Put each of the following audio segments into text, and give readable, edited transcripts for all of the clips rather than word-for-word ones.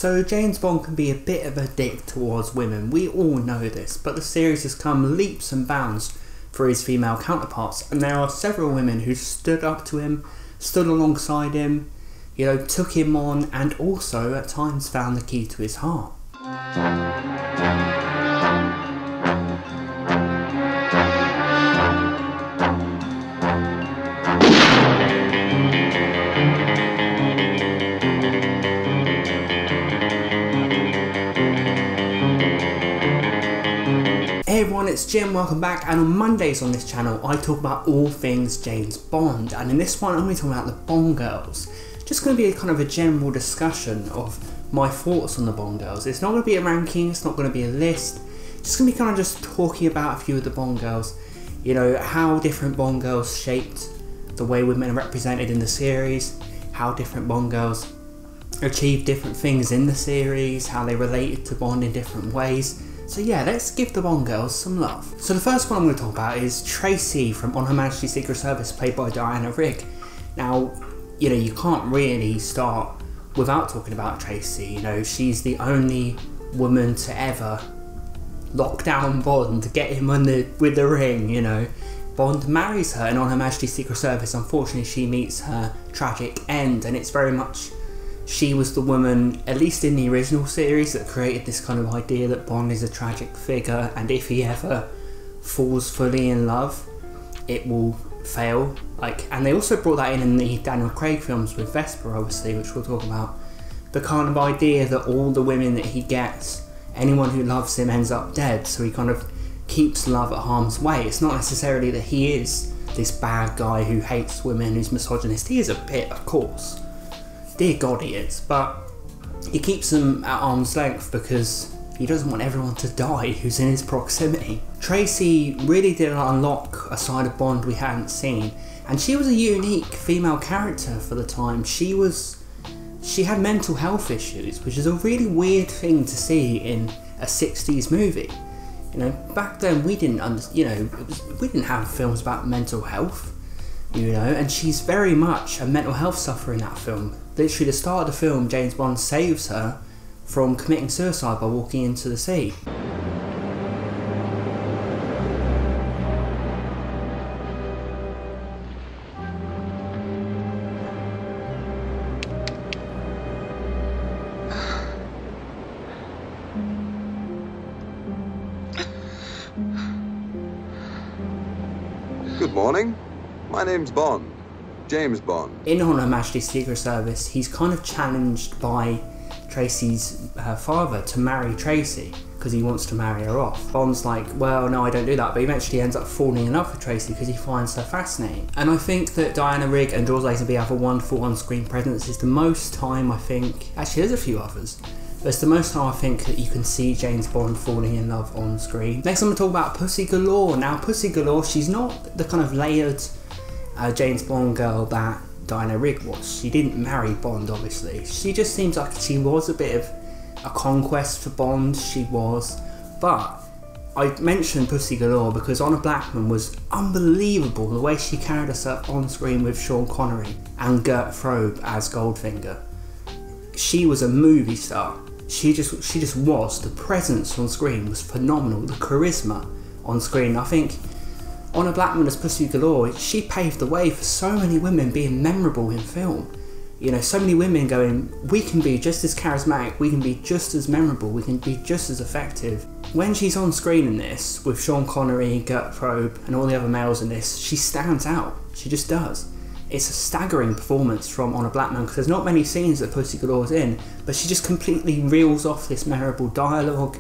So James Bond can be a bit of a dick towards women, we all know this, but the series has come leaps and bounds for his female counterparts, and there are several women who stood up to him, stood alongside him, you know, took him on, and also at times found the key to his heart. Hey everyone, it's Jim, welcome back, and on Mondays on this channel I talk about all things James Bond, and in this one I'm going to be talking about the Bond girls. Just going to be a kind of a general discussion of my thoughts on the Bond girls. It's not going to be a ranking, it's not going to be a list, it's just going to be kind of just talking about a few of the Bond girls, you know, how different Bond girls shaped the way women are represented in the series, how different Bond girls achieved different things in the series, how they related to Bond in different ways. So yeah, let's give the Bond girls some love. So the first one I'm going to talk about is Tracy from On Her Majesty's Secret Service, played by Diana Rigg. Now, you know, you can't really start without talking about Tracy. You know, she's the only woman to ever lock down Bond, to get him with the ring, you know. Bond marries her, and On Her Majesty's Secret Service, unfortunately, she meets her tragic end, and it's very much she was the woman, at least in the original series, that created this kind of idea that Bond is a tragic figure, and if he ever falls fully in love, it will fail. And they also brought that in the Daniel Craig films with Vesper, obviously, which we'll talk about. The kind of idea that all the women that he gets, anyone who loves him ends up dead, so he kind of keeps love at harm's way. It's not necessarily that he is this bad guy who hates women, who's misogynist. He is a bit, of course. Dear God he is, but he keeps them at arm's length because he doesn't want everyone to die who's in his proximity. Tracy really did unlock a side of Bond we hadn't seen, and she was a unique female character for the time. She had mental health issues, which is a really weird thing to see in a 60s movie. You know, back then we didn't we didn't have films about mental health, you know, and she's very much a mental health sufferer in that film. Literally, the start of the film, James Bond saves her from committing suicide by walking into the sea. Good morning. My name's Bond. James Bond. In On Her Majesty's Secret Service, he's kind of challenged by Tracy's father to marry Tracy because he wants to marry her off. Bond's like, well, no, I don't do that, but eventually ends up falling in love with Tracy because he finds her fascinating. And I think that Diana Rigg and George Lazenby have a wonderful on-screen presence. It's the most time, I think, actually there's a few others, but it's the most time I think that you can see James Bond falling in love on screen. Next I'm going to talk about Pussy Galore. Now Pussy Galore, she's not the kind of layered James Bond girl that Diana Rigg was. She didn't marry Bond, obviously. She just seems like she was a bit of a conquest for Bond, she was. But I mentioned Pussy Galore because Honor Blackman was unbelievable, the way she carried herself on screen with Sean Connery and Gert Frobe as Goldfinger. She was a movie star. She just was. The presence on screen was phenomenal. The charisma on screen, I think Honor Blackman as Pussy Galore, she paved the way for so many women being memorable in film. You know, so many women going, we can be just as charismatic, we can be just as memorable, we can be just as effective. When she's on screen in this, with Sean Connery, Gert Frobe, and all the other males in this, she stands out. She just does. It's a staggering performance from Honor Blackman because there's not many scenes that Pussy Galore's in, but she just completely reels off this memorable dialogue,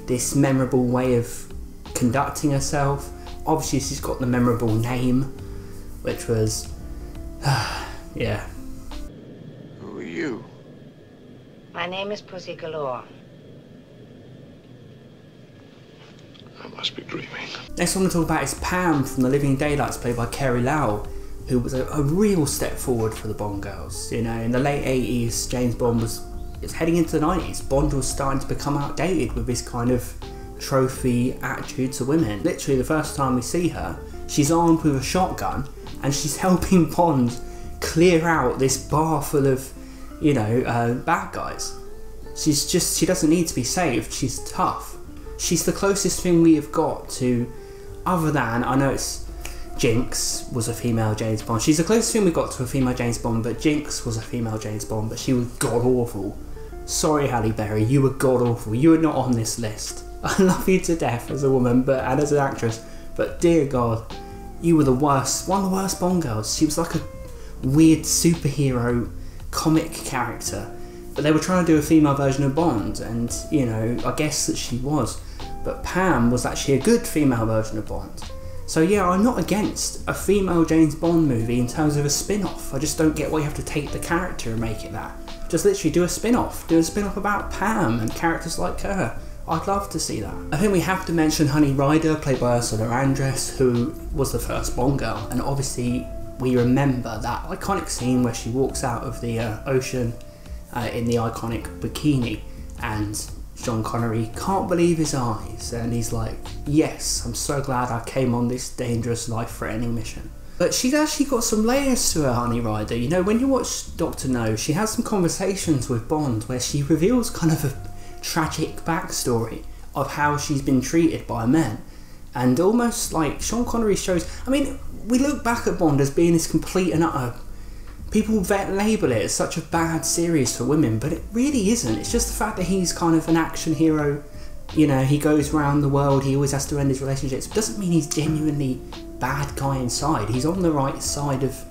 this memorable way of conducting herself. Obviously she's got the memorable name, which was, yeah. Who are you? My name is Pussy Galore. I must be dreaming. Next one I'm going to talk about is Pam from The Living Daylights, played by Carey Lowell, who was a real step forward for the Bond girls. You know, in the late 80s, James Bond was heading into the 90s. Bond was starting to become outdated with his kind of trophy attitude to women. Literally, the first time we see her, she's armed with a shotgun and she's helping Bond clear out this bar full of, you know, bad guys. She doesn't need to be saved, she's tough. She's the closest thing we have got to, other than, I know it's Jinx was a female James Bond. She's the closest thing we got to a female James Bond, but Jinx was a female James Bond, but she was god-awful. Sorry, Halle Berry, you were god-awful. You were not on this list. I love you to death as a woman and as an actress, but dear God, you were the worst, one of the worst Bond girls. She was like a weird superhero comic character, but they were trying to do a female version of Bond, and, you know, I guess that she was. But Pam was actually a good female version of Bond. So yeah, I'm not against a female James Bond movie in terms of a spin-off. I just don't get why you have to take the character and make it that. Just literally do a spin-off. Do a spin-off about Pam and characters like her. I'd love to see that. I think we have to mention Honey Rider, played by Ursula Andress, who was the first Bond girl. And obviously we remember that iconic scene where she walks out of the ocean in the iconic bikini, and Sean Connery can't believe his eyes, and he's like, yes, I'm so glad I came on this dangerous, life-threatening mission. But she's actually got some layers to her, Honey Rider. You know, when you watch Dr. No, she has some conversations with Bond where she reveals kind of a tragic backstory of how she's been treated by men. And almost like Sean Connery shows, I mean, we look back at Bond as being this complete and utter, people label it as such a bad series for women, but it really isn't. It's just the fact that he's kind of an action hero. You know, he goes around the world, he always has to end his relationships. It doesn't mean he's genuinely bad guy inside. He's on the right side of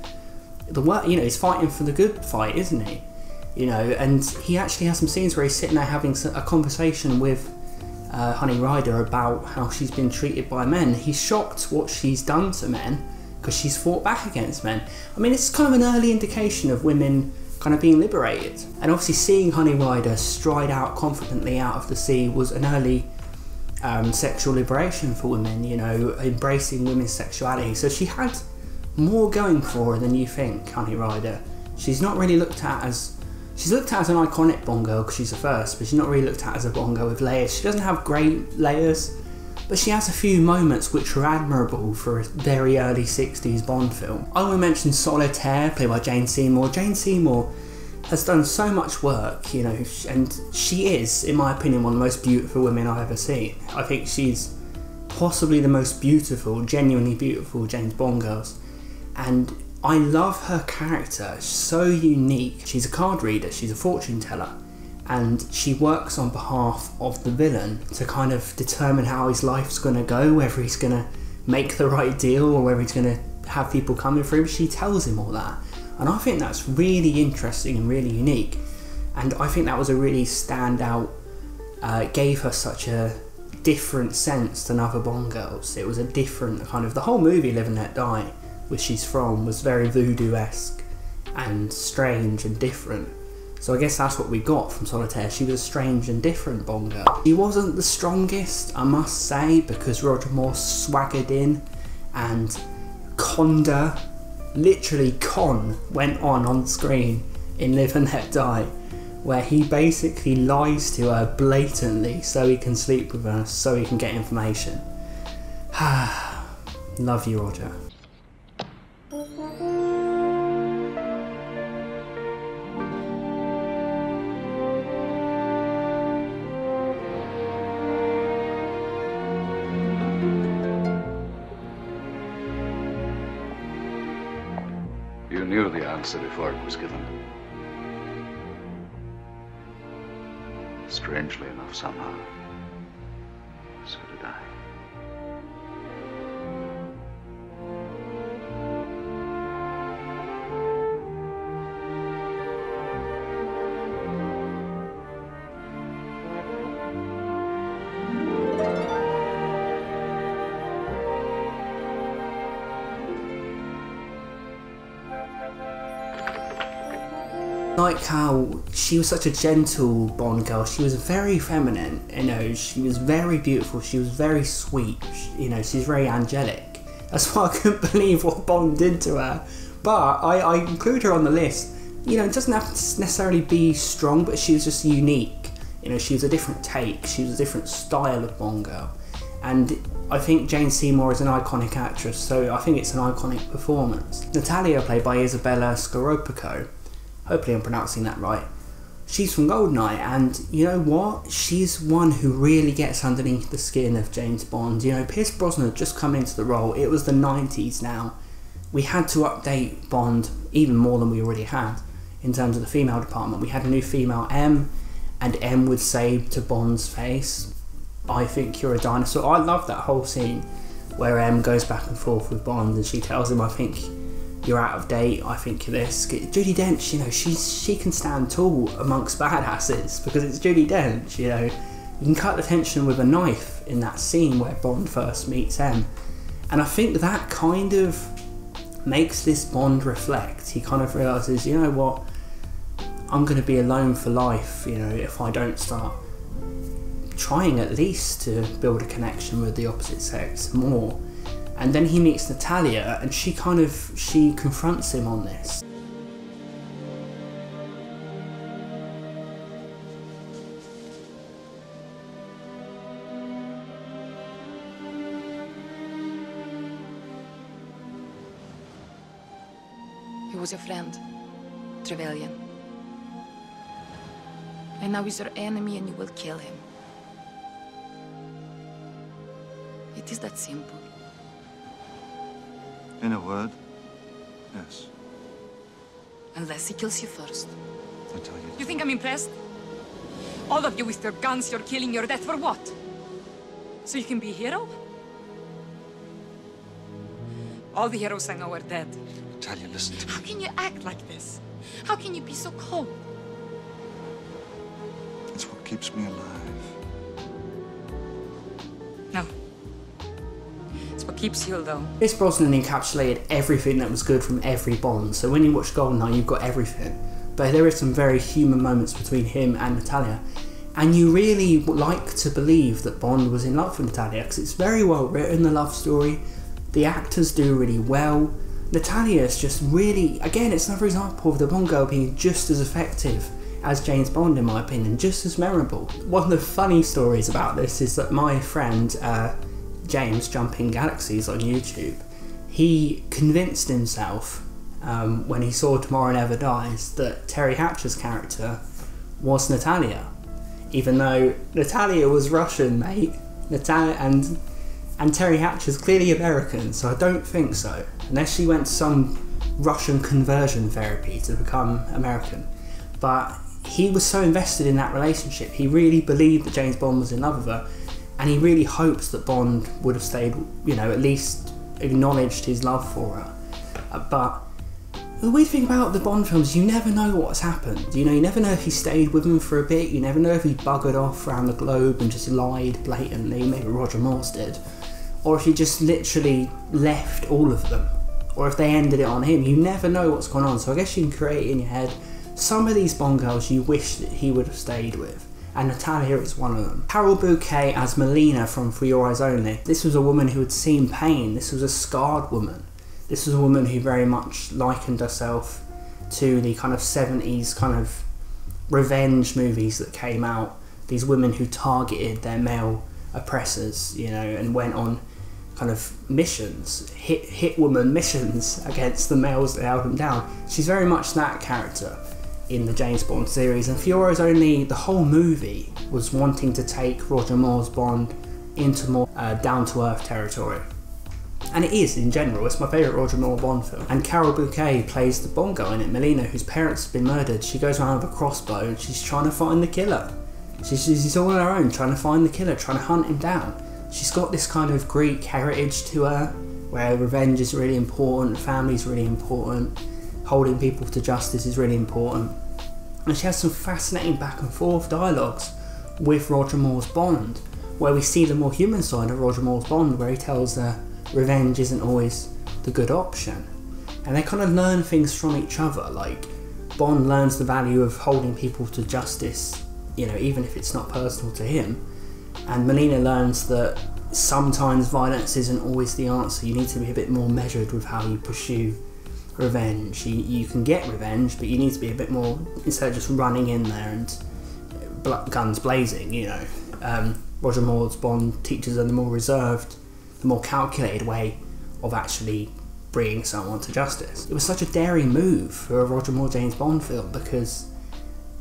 the world. You know, he's fighting for the good fight, isn't he? You know, and he actually has some scenes where he's sitting there having a conversation with Honey Rider about how she's been treated by men. He's shocked what she's done to men, because she's fought back against men. I mean, it's kind of an early indication of women kind of being liberated. And obviously seeing Honey Rider stride out confidently out of the sea was an early sexual liberation for women, you know, embracing women's sexuality. So she had more going for her than you think, Honey Rider. She's not really looked at as... She's looked at as an iconic Bond girl because she's the first, but she's not really looked at as a Bond girl with layers. She doesn't have great layers, but she has a few moments which are admirable for a very early 60s Bond film. I want to mention Solitaire, played by Jane Seymour. Jane Seymour has done so much work, you know, and she is, in my opinion, one of the most beautiful women I've ever seen. I think she's possibly the most beautiful, genuinely beautiful James Bond girls. And I love her character, she's so unique. She's a card reader, she's a fortune teller, and she works on behalf of the villain to kind of determine how his life's going to go, whether he's going to make the right deal or whether he's going to have people coming for him. She tells him all that, and I think that's really interesting and really unique, and I think that was a really standout, it gave her such a different sense than other Bond girls. It was a different kind of, the whole movie Live and Let Die, which she's from, was very voodoo-esque and strange and different. So I guess that's what we got from Solitaire. She was a strange and different Bond girl. She wasn't the strongest, I must say, because Roger Moore swaggered in and conned her. Literally went on screen in Live and Let Die, where he basically lies to her blatantly so he can sleep with her, so he can get information. Love you, Roger. You knew the answer before it was given. Strangely enough, somehow, so did I. Like how she was such a gentle Bond girl, she was very feminine, you know, she was very beautiful, she was very sweet, you know, she's very angelic. That's why I couldn't believe what Bond did to her. But I include her on the list. You know, it doesn't have to necessarily be strong, but she was just unique. You know, she was a different take, she was a different style of Bond girl. And I think Jane Seymour is an iconic actress, so I think it's an iconic performance. Natalia, played by Isabella Scoropico, hopefully I'm pronouncing that right, she's from Goldeneye, and you know what? She's one who really gets underneath the skin of James Bond. You know, Pierce Brosnan had just come into the role. It was the 90s now. We had to update Bond even more than we already had in terms of the female department. We had a new female M, and M would say to Bond's face, "I think you're a dinosaur." I love that whole scene where M goes back and forth with Bond and she tells him, "I think you're out of date, I think you're this." Judi Dench, you know, she can stand tall amongst badasses because it's Judi Dench, you know. You can cut the tension with a knife in that scene where Bond first meets M. And I think that kind of makes this Bond reflect. He kind of realises, you know what, I'm going to be alone for life, you know, if I don't start trying at least to build a connection with the opposite sex more. And then he meets Natalia, and she confronts him on this. He was your friend, Trevelyan. And now he's your enemy and you will kill him. It is that simple. In a word, yes. Unless he kills you first. I tell you. You think I'm impressed? All of you with your guns, your killing, your death, for what? So you can be a hero? All the heroes I know are dead. Natalia, listen to me. How can you act like this? How can you be so cold? It's what keeps me alive. No. It's what keeps you, though. Pierce Brosnan encapsulated everything that was good from every Bond, so when you watch Goldeneye you've got everything. But there is some very human moments between him and Natalia, and you really like to believe that Bond was in love with Natalia, because it's very well written, the love story. The actors do really well. Natalia is just really, again, it's another example of the Bond girl being just as effective as James Bond, in my opinion, just as memorable. One of the funny stories about this is that my friend James, Jumping Galaxies on YouTube, he convinced himself when he saw Tomorrow Never Dies that Terry Hatcher's character was Natalia, even though Natalia was Russian, mate. And Terry Hatcher's clearly American, so I don't think so, unless she went to some Russian conversion therapy to become American. But he was so invested in that relationship, he really believed that James Bond was in love with her, and he really hoped that Bond would have stayed, you know, at least acknowledged his love for her. But the weird thing about the Bond films, you never know what's happened. You know, you never know if he stayed with him for a bit, you never know if he buggered off around the globe and just lied blatantly, maybe Roger Moore did, or if he just literally left all of them, or if they ended it on him. You never know what's going on, so I guess you can create in your head some of these Bond girls you wish that he would have stayed with, and Natalia is one of them. Carol Bouquet as Melina from For Your Eyes Only. This was a woman who had seen pain. This was a scarred woman. This was a woman who very much likened herself to the kind of 70s kind of revenge movies that came out. These women who targeted their male oppressors, you know, and went on kind of missions, hit woman missions against the males that held them down. She's very much that character in the James Bond series, and For Your Eyes Only, the whole movie was wanting to take Roger Moore's Bond into more down-to-earth territory. And it is, in general. It's my favourite Roger Moore Bond film. And Carol Bouquet plays the Bond girl in it, Melina, whose parents have been murdered. She goes around with a crossbow and she's trying to find the killer. She's all on her own, trying to find the killer, trying to hunt him down. She's got this kind of Greek heritage to her, where revenge is really important, family is really important, holding people to justice is really important. And she has some fascinating back and forth dialogues with Roger Moore's Bond, where we see the more human side of Roger Moore's Bond, where he tells her revenge isn't always the good option. And they kind of learn things from each other, like Bond learns the value of holding people to justice, you know, even if it's not personal to him. And Melina learns that sometimes violence isn't always the answer. You need to be a bit more measured with how you pursue revenge. You can get revenge, but you need to be a bit more, instead of just running in there and guns blazing, you know. Roger Moore's Bond teaches her the more reserved, the more calculated way of actually bringing someone to justice. It was such a daring move for a Roger Moore James Bond film, because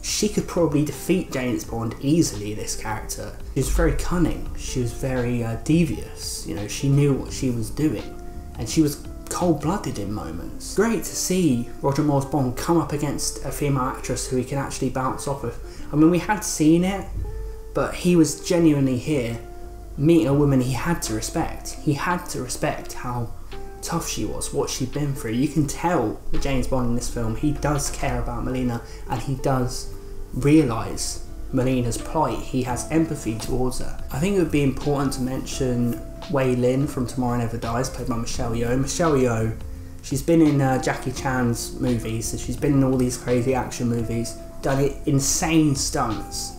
she could probably defeat James Bond easily, this character. She was very cunning, she was very devious, you know, she knew what she was doing, and she was cold-blooded in moments. Great to see Roger Moore's Bond come up against a female actress who he can actually bounce off of. I mean, we had seen it, but he was genuinely here meeting a woman he had to respect. He had to respect how tough she was, what she'd been through. You can tell that James Bond in this film, he does care about Melina, and he does realise Melina's plight. He has empathy towards her. I think it would be important to mention Wei Lin from Tomorrow Never Dies, played by Michelle Yeoh. Michelle Yeoh, she's been in Jackie Chan's movies, so she's been in all these crazy action movies, done insane stunts,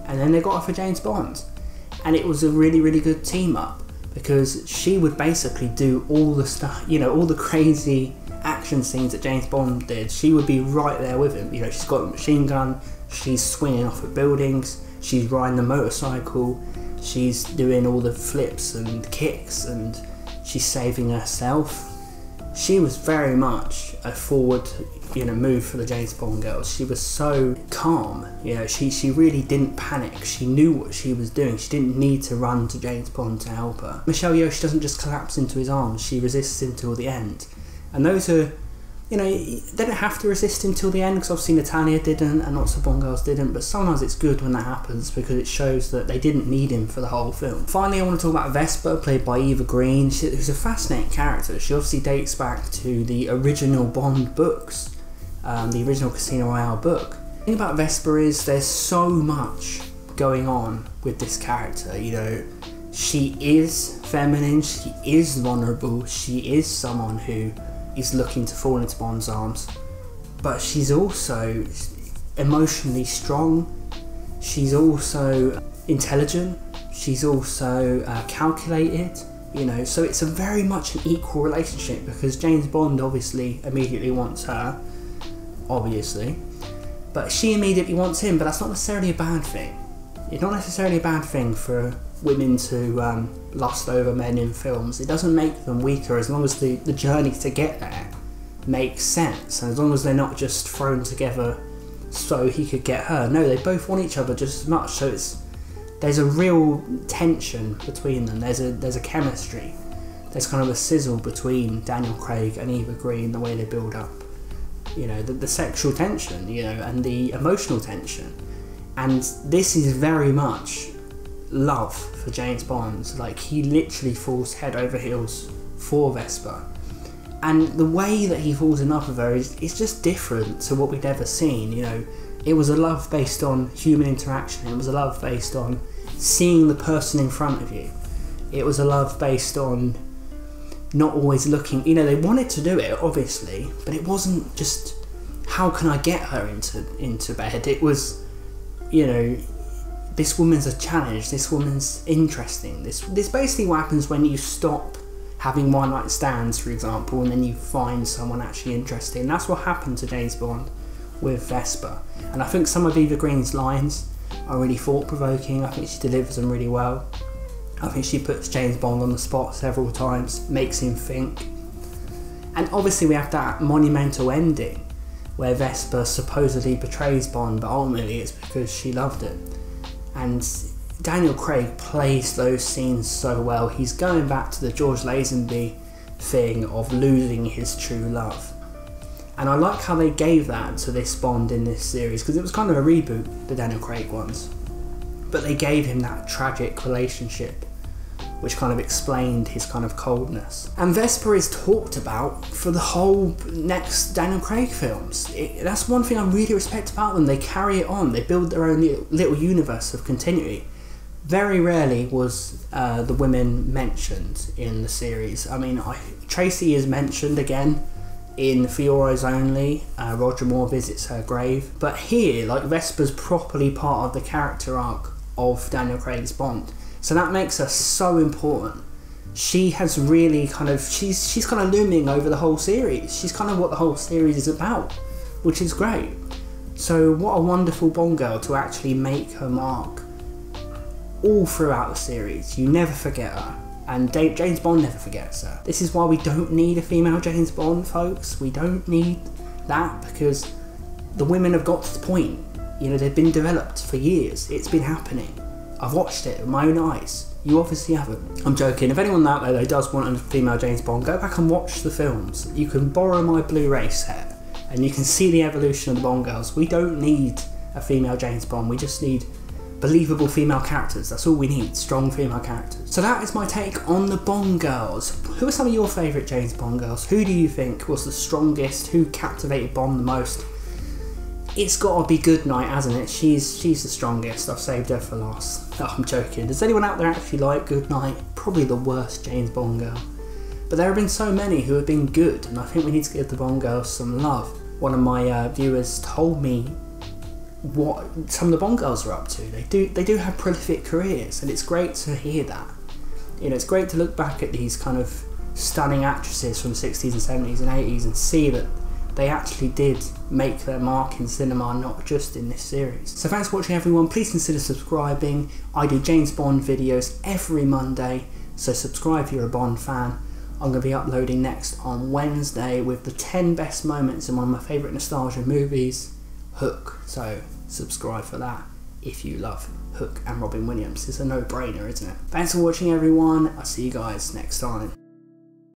and then they got her for James Bond. And it was a really, really good team up, because she would basically do all the stuff, you know, all the crazy action scenes that James Bond did. She would be right there with him. You know, she's got a machine gun, she's swinging off at buildings, she's riding the motorcycle, she's doing all the flips and kicks, and she's saving herself. She was very much a forward, you know, move for the James Bond girls. She was so calm, you know, she really didn't panic. She knew what she was doing. She didn't need to run to James Bond to help her. Michelle Yeoh, she doesn't just collapse into his arms, she resists until the end. And those are, you know, they don't have to resist until the end, because obviously Natalia didn't and lots of Bond girls didn't, but sometimes it's good when that happens because it shows that they didn't need him for the whole film. Finally, I want to talk about Vesper, played by Eva Green, who's a fascinating character. She obviously dates back to the original Bond books, the original Casino Royale book. The thing about Vesper is there's so much going on with this character, you know. She is feminine, she is vulnerable, she is someone who is looking to fall into Bond's arms, but she's also emotionally strong, she's also intelligent, she's also calculated, you know, so it's a very much an equal relationship, because James Bond obviously immediately wants her, obviously, but she immediately wants him, but that's not necessarily a bad thing. It's not necessarily a bad thing for women to lust over men in films. It doesn't make them weaker, as long as the journey to get there makes sense, and as long as they're not just thrown together so he could get her. No, they both want each other just as much, so there's a real tension between them. There's a chemistry. There's kind of a sizzle between Daniel Craig and Eva Green, the way they build up, you know, the sexual tension, you know, and the emotional tension. And this is very much love for James Bond. Like, he literally falls head over heels for Vesper, and the way that he falls in love with her is just different to what we'd ever seen. You know, it was a love based on human interaction, it was a love based on seeing the person in front of you, it was a love based on not always looking, you know, they wanted to do it obviously, but it wasn't just how can I get her into bed. It was, you know, this woman's a challenge, this woman's interesting. This basically what happens when you stop having one night stands, for example, and then you find someone actually interesting. That's what happened to James Bond with Vesper. And I think some of Eva Green's lines are really thought-provoking. I think she delivers them really well. I think she puts James Bond on the spot several times, makes him think. And obviously we have that monumental ending where Vesper supposedly betrays Bond, but ultimately it's because she loved it. And Daniel Craig plays those scenes so well. He's going back to the George Lazenby thing of losing his true love. And I like how they gave that to this Bond in this series, because it was kind of a reboot, the Daniel Craig ones. But they gave him that tragic relationship, which kind of explained his kind of coldness. And Vesper is talked about for the whole next Daniel Craig films. That's one thing I really respect about them. They carry it on. They build their own little universe of continuity. Very rarely was the women mentioned in the series. I mean, Tracy is mentioned again in Fiora's Only. Roger Moore visits her grave. But here, like, Vesper's properly part of the character arc of Daniel Craig's Bond. So that makes her so important. She has really kind of, she's kind of looming over the whole series. She's kind of what the whole series is about, which is great. So what a wonderful Bond girl to actually make her mark all throughout the series. You never forget her, and James Bond never forgets her. This is why we don't need a female James Bond, folks. We don't need that, because the women have got to the point. You know, they've been developed for years. It's been happening. I've watched it with my own eyes. You obviously haven't. I'm joking. If anyone out there that does want a female James Bond, go back and watch the films. You can borrow my Blu-ray set and you can see the evolution of the Bond girls. We don't need a female James Bond. We just need believable female characters. That's all we need. Strong female characters. So that is my take on the Bond girls. Who are some of your favourite James Bond girls? Who do you think was the strongest? Who captivated Bond the most? It's got to be Goodnight, hasn't it? She's the strongest. I've saved her for last. Oh, I'm joking. Does anyone out there actually like Goodnight? Probably the worst James Bond girl. But there have been so many who have been good, and I think we need to give the Bond girls some love. One of my viewers told me what some of the Bond girls are up to. They do have prolific careers, and it's great to hear that. You know, it's great to look back at these kind of stunning actresses from the 60s and 70s and 80s and see that they actually did make their mark in cinema, not just in this series. So thanks for watching, everyone. Please consider subscribing. I do James Bond videos every Monday, so subscribe if you're a Bond fan. I'm going to be uploading next on Wednesday with the 10 best moments in one of my favourite nostalgia movies, Hook. So subscribe for that if you love Hook and Robin Williams. It's a no-brainer, isn't it? Thanks for watching, everyone. I'll see you guys next time.